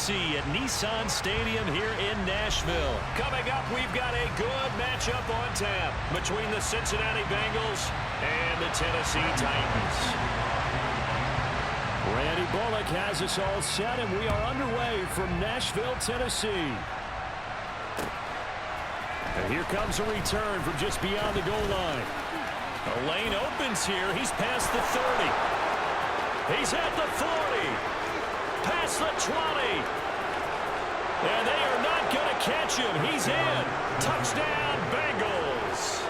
Tennessee at Nissan Stadium here in Nashville. Coming up, we've got a good matchup on tap between the Cincinnati Bengals and the Tennessee Titans. Randy Bullock has us all set, and we are underway from Nashville, Tennessee. And here comes a return from just beyond the goal line. The lane opens here. He's past the 30. He's at the 40. Past the 20. And they are not going to catch him. He's in. Touchdown, Bengals.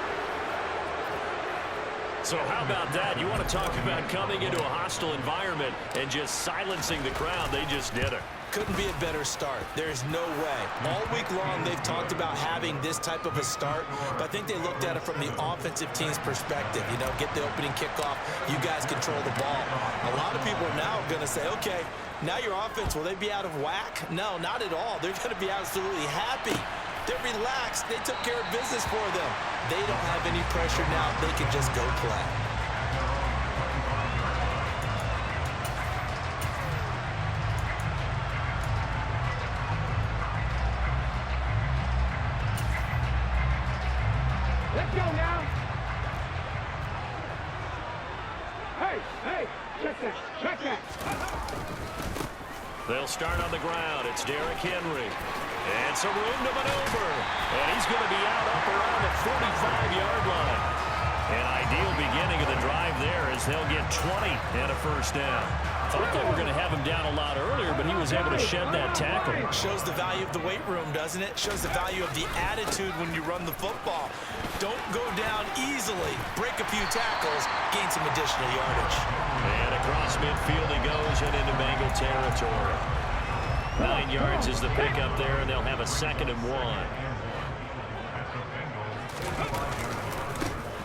So how about that? You want to talk about coming into a hostile environment and just silencing the crowd. They just did it. Couldn't be a better start. There's no way. All week long, they've talked about having this type of a start, but I think they looked at it from the offensive team's perspective. You know, get the opening kickoff. You guys control the ball. A lot of people are now going to say, okay, now your offense, will they be out of whack? No, not at all. They're going to be absolutely happy. They're relaxed. They took care of business for them. They don't have any pressure now. They can just go play. Let's go now. Hey, check that. They'll start on the ground. It's Derrick Henry. And some room to maneuver. And he's going to be out up around the 45-yard line. An ideal beginning of the drive there as they'll get 20 and a first down. Thought they were going to have him down a lot earlier, but he was able to shed that tackle. Shows the value of the weight room, doesn't it? Shows the value of the attitude when you run the football. Don't go down easily. Break a few tackles. Gain some additional yardage. And across midfield he goes and into Bengal territory. 9 yards is the pickup there, and they'll have a 2nd and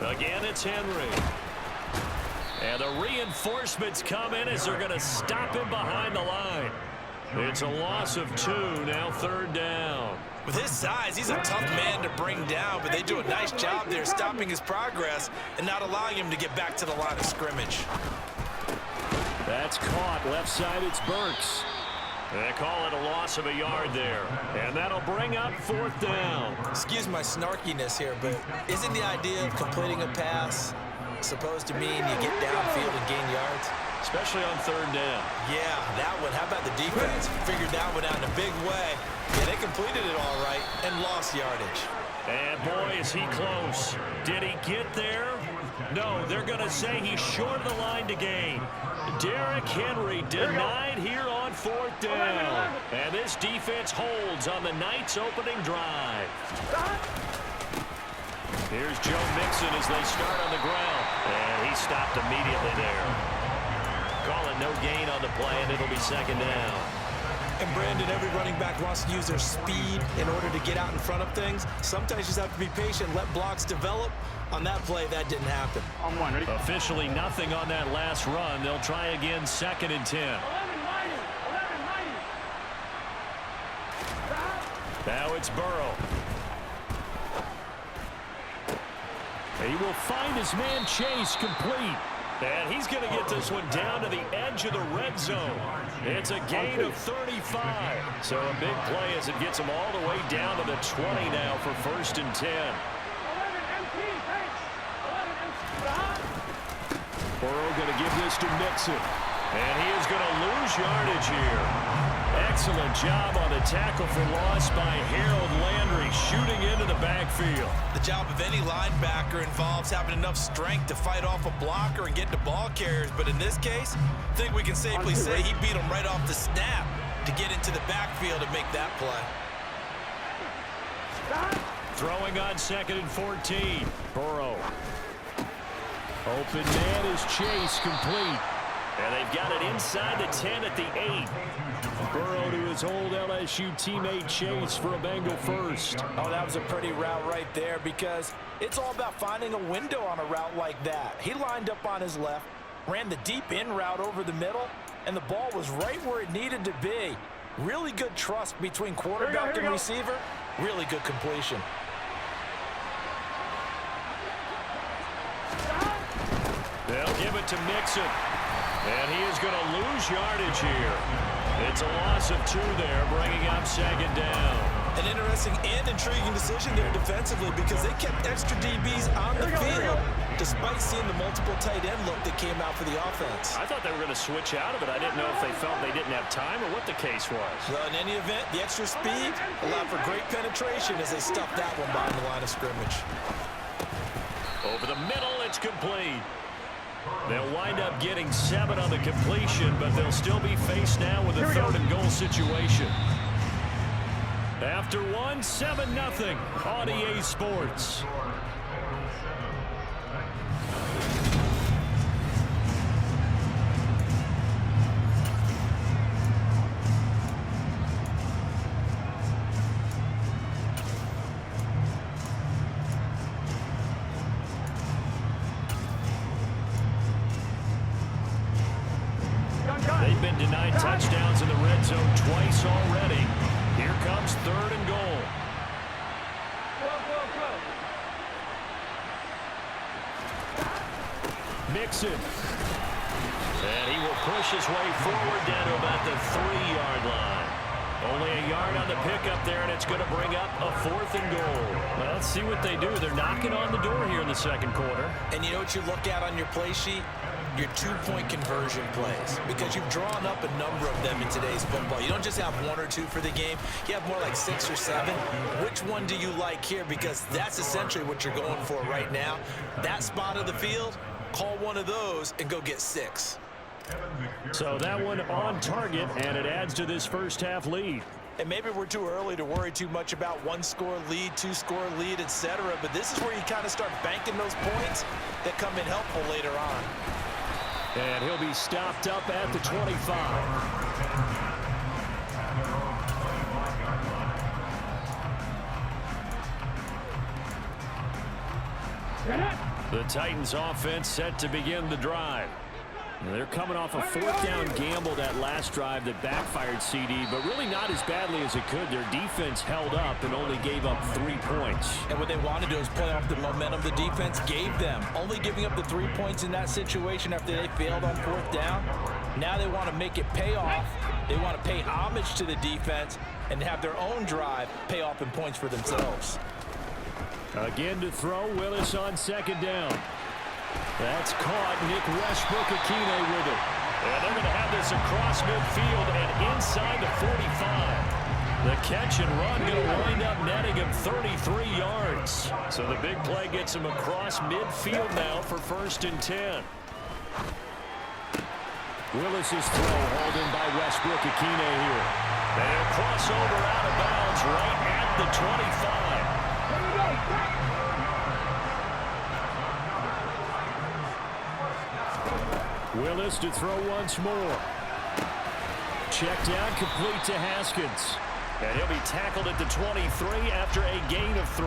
1. Again, it's Henry. And the reinforcements come in as they're going to stop him behind the line. It's a loss of 2, now 3rd down. With his size, he's a tough man to bring down, but they do a nice job there stopping his progress and not allowing him to get back to the line of scrimmage. That's caught. Left side, it's Burks. They call it a loss of a yard there. And that'll bring up 4th down. Excuse my snarkiness here, but isn't the idea of completing a pass supposed to mean you get downfield and gain yards? Especially on 3rd down. Yeah, that one. How about the defense? Figured that one out in a big way. Yeah, they completed it all right and lost yardage. And boy, is he close. Did he get there? No, they're going to say he's short of the line to gain. Derrick Henry denied here on 4th down. And this defense holds on the night's opening drive. Here's Joe Mixon as they start on the ground. And he stopped immediately there. Call it no gain on the play, and it'll be 2nd down. And Brandon, every running back wants to use their speed in order to get out in front of things. Sometimes you just have to be patient, let blocks develop. On that play, that didn't happen. On one, ready? Officially nothing on that last run. They'll try again, 2nd and 10. Now it's Burrow. He will find his man Chase complete. And he's going to get this one down to the edge of the red zone. It's a gain of 35. So a big play as it gets him all the way down to the 20 now for 1st and 10. Burrow going to give this to Mixon. And he is going to lose yardage here. Excellent job on the tackle for loss by Harold Landry, shooting into the backfield. The job of any linebacker involves having enough strength to fight off a blocker and get to ball carriers. But in this case, I think we can safely say he beat him right off the snap to get into the backfield and make that play. Throwing on 2nd and 14. Burrow. Open man is Chase, complete. And they've got it inside the 10 at the 8. Burrow to his old LSU teammate Chase for a Bengal first. Oh, that was a pretty route right there because it's all about finding a window on a route like that. He lined up on his left, ran the deep in route over the middle, and the ball was right where it needed to be. Really good trust between quarterback and receiver. Really good completion. They'll give it to Mixon. And he is going to lose yardage here. It's a loss of 2 there, bringing up second down. An interesting and intriguing decision there defensively because they kept extra DBs on the field despite seeing the multiple tight end look that came out for the offense. I thought they were going to switch out of it. I didn't know if they felt they didn't have time or what the case was. Well, in any event, the extra speed allowed for great penetration as they stuffed that one behind the line of scrimmage. Over the middle, it's complete. They'll wind up getting 7 on the completion, but they'll still be faced now with a 3rd and goal situation. After 1, 7-0 on EA Sports. They've been denied touchdowns in the red zone twice already. Here comes 3rd and goal. Mixon. And he will push his way forward down to about the 3-yard line. Only a yard on the pickup there, and it's going to bring up a 4th and goal. Well, let's see what they do. They're knocking on the door here in the second quarter. And you know what you look at on your play sheet? Your 2-point conversion plays, because you've drawn up a number of them in today's football. You don't just have 1 or 2 for the game. You have more like 6 or 7. Which one do you like here? Because that's essentially what you're going for right now. That spot of the field, call one of those and go get 6. So that one on target, and it adds to this first half lead. And maybe we're too early to worry too much about 1-score lead, 2-score lead, etc. But this is where you kind of start banking those points that come in helpful later on. And he'll be stopped up at the 25. The Titans offense set to begin the drive. They're coming off a 4th down gamble that last drive that backfired CD, but really not as badly as it could. Their defense held up and only gave up 3 points. And what they want to do is play off the momentum the defense gave them. Only giving up the 3 points in that situation after they failed on 4th down. Now they want to make it pay off. They want to pay homage to the defense and have their own drive pay off in points for themselves. Again to throw, Willis on 2nd down. That's caught. Nick Westbrook-Akine with it. And they're going to have this across midfield and inside the 45. The catch and run going to wind up netting him 33 yards. So the big play gets him across midfield now for 1st and 10. Willis's throw hauled in by Westbrook-Akine here. And a crossover out of bounds right at the 25. Willis to throw once more. Checked down, complete to Haskins. And he'll be tackled at the 23 after a gain of 3.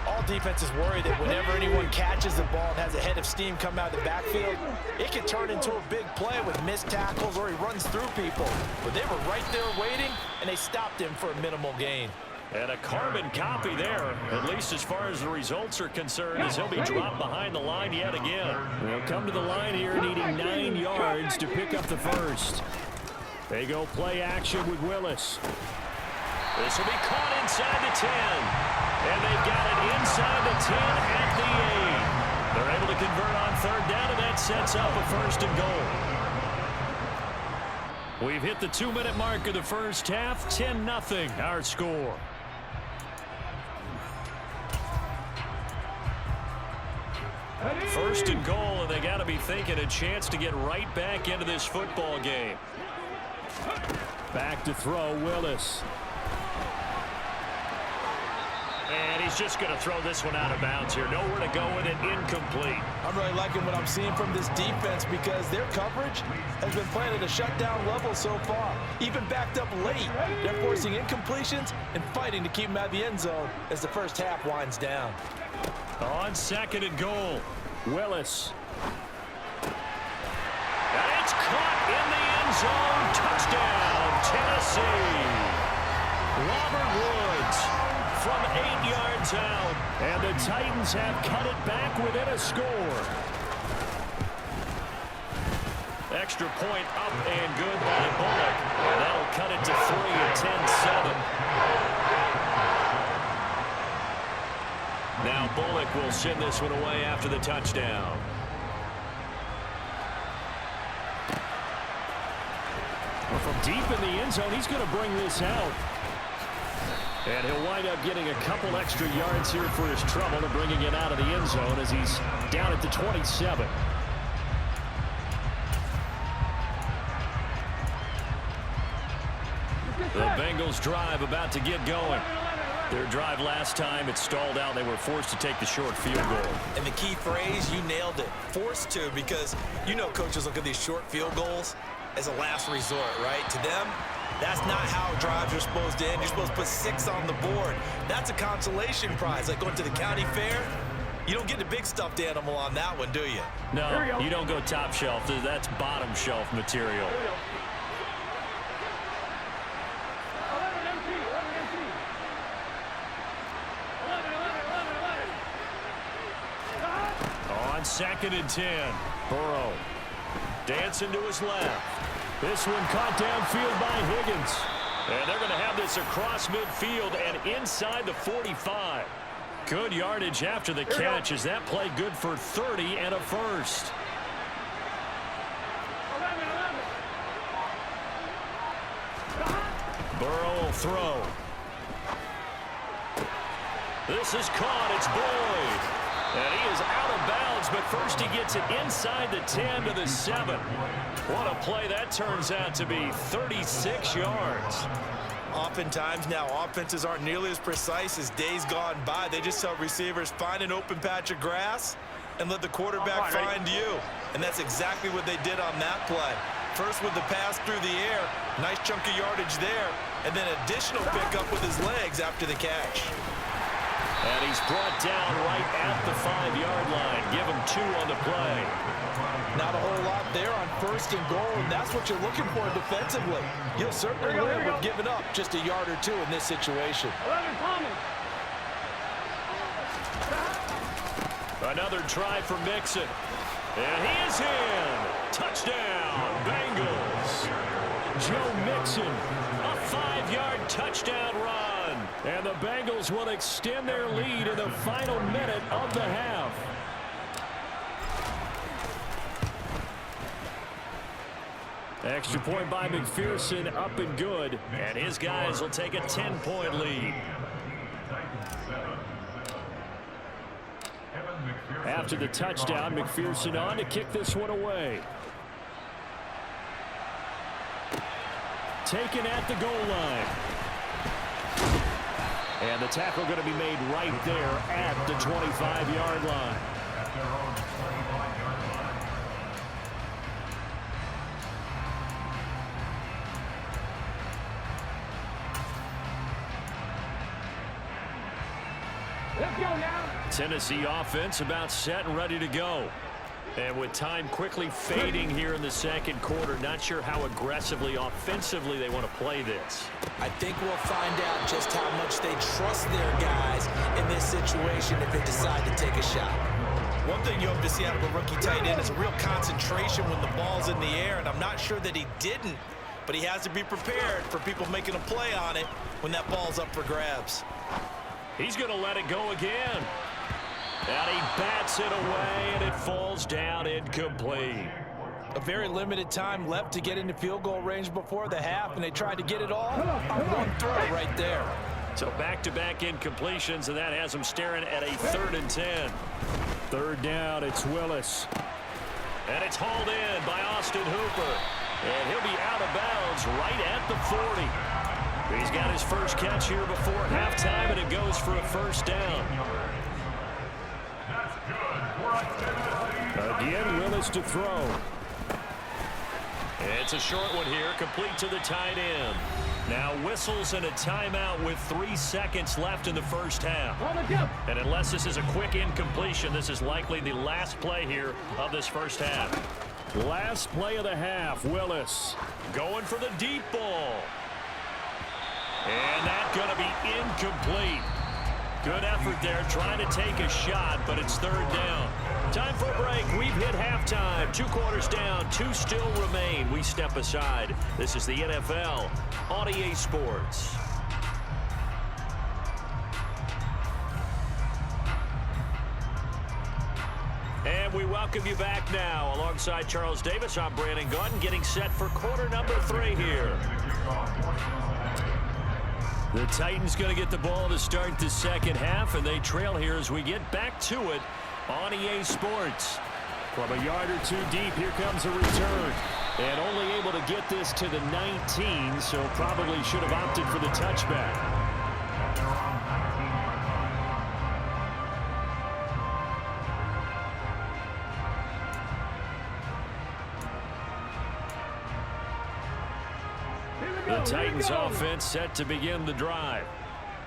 All defenses worry that whenever anyone catches the ball and has a head of steam come out of the backfield, it can turn into a big play with missed tackles or he runs through people. But they were right there waiting, and they stopped him for a minimal gain. And a carbon copy there, at least as far as the results are concerned, as he'll be dropped behind the line yet again. They'll come to the line here needing 9 yards to pick up the first. They go play action with Willis. This will be caught inside the 10. And they've got it inside the 10 at the 8. They're able to convert on 3rd down, and that sets up a 1st and goal. We've hit the 2-minute mark of the first half. 10-0 our score. First and goal, and they got to be thinking a chance to get right back into this football game. Back to throw, Willis. And he's just going to throw this one out of bounds here. Nowhere to go with it, incomplete. I'm really liking what I'm seeing from this defense because their coverage has been playing at a shutdown level so far. Even backed up late, they're forcing incompletions and fighting to keep them out of the end zone as the first half winds down. On 2nd and goal, Willis. And it's caught in the end zone. Touchdown, Tennessee. Robert Woods from 8 yards out. And the Titans have cut it back within a score. extra point up and good by Bullock. And that'll cut it to 3 at 10-7. Now Bullock will send this one away after the touchdown. Well, from deep in the end zone, he's going to bring this out. And he'll wind up getting a couple extra yards here for his trouble and bringing it out of the end zone as he's down at the 27. The Bengals drive about to get going. Their drive last time, it stalled out. They were forced to take the short field goal. And the key phrase, you nailed it. Forced to, because you know coaches look at these short field goals as a last resort, right? To them, that's not how drives are supposed to end. You're supposed to put 6 on the board. That's a consolation prize. Like going to the county fair, you don't get the big stuffed animal on that one, do you? No, you don't go top shelf. That's bottom shelf material. On 2nd and 10, Burrow dancing to his left. This one caught downfield by Higgins. And they're going to have this across midfield and inside the 45. Good yardage after the catch as that play good for 30 and a first. Burrow will throw. This is caught. It's Boyd. And he is out of bounds, but first he gets it inside the 10 to the 7. What a play that turns out to be, 36 yards. Oftentimes now offenses aren't nearly as precise as days gone by. They just tell receivers, find an open patch of grass and let the quarterback find you. And that's exactly what they did on that play. First with the pass through the air, nice chunk of yardage there, and then additional pickup with his legs after the catch. And he's brought down right at the 5-yard line. Give him 2 on the play. Not a whole lot there on 1st and goal, and that's what you're looking for defensively. You'll certainly win with giving up just a yard or 2 in this situation. Another try for Mixon. And he is in. Touchdown, Bengals. Joe Mixon, a 5-yard touchdown run. And the Bengals will extend their lead in the final minute of the half. Extra point by McPherson, up and good. And his guys will take a 10-point lead. After the touchdown, McPherson on to kick this one away. Taken at the goal line. And the tackle going to be made right there at the 25-yard line. Let's go now. Tennessee offense about set and ready to go. And with time quickly fading here in the 2nd quarter, not sure how aggressively, offensively they want to play this. I think we'll find out just how much they trust their guys in this situation if they decide to take a shot. One thing you hope to see out of a rookie tight end is a real concentration when the ball's in the air, and I'm not sure that he didn't, but he has to be prepared for people making a play on it when that ball's up for grabs. He's going to let it go again. And he bats it away, and it falls down incomplete. A very limited time left to get into field goal range before the half, and they tried to get it all on one throw right there. So back-to-back incompletions, and that has them staring at a 3rd and 10. 3rd down, it's Willis. And it's hauled in by Austin Hooper. And he'll be out of bounds right at the 40. He's got his first catch here before halftime, and it goes for a 1st down. Again, Willis to throw. It's a short one here, complete to the tight end. Now whistles and a timeout with 3 seconds left in the 1st half. And unless this is a quick incompletion, this is likely the last play here of this 1st half. Last play of the half, Willis going for the deep ball. And that's going to be incomplete. Good effort there, trying to take a shot, but it's third down. Time for a break. We've hit halftime. 2 quarters down, 2 still remain. We step aside. This is the NFL on EA Sports. And we welcome you back now. Alongside Charles Davis, I'm Brandon Gaudin, getting set for quarter number 3 here. The Titans going to get the ball to start the second half, and they trail here as we get back to it on EA Sports. From a yard or 2 deep, here comes a return. And only able to get this to the 19, so probably should have opted for the touchback. The Titans offense set to begin the drive.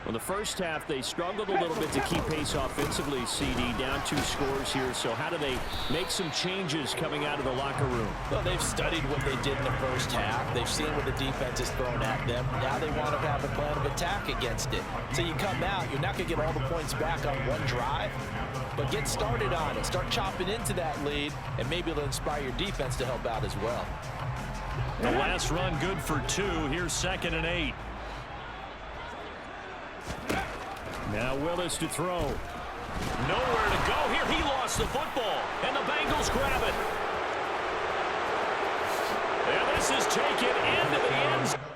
Well, the first half, they struggled a little bit to keep pace offensively, CD, down 2 scores here. So how do they make some changes coming out of the locker room? Well, they've studied what they did in the first half. They've seen what the defense has thrown at them. Now they want to have a plan of attack against it. So you come out, you're not going to get all the points back on one drive, but get started on it. Start chopping into that lead, and maybe it'll inspire your defense to help out as well. The last run good for 2. Here's 2nd and 8. Now Willis to throw. Nowhere to go here. He lost the football, and the Bengals grab it. And this is taken into the end zone.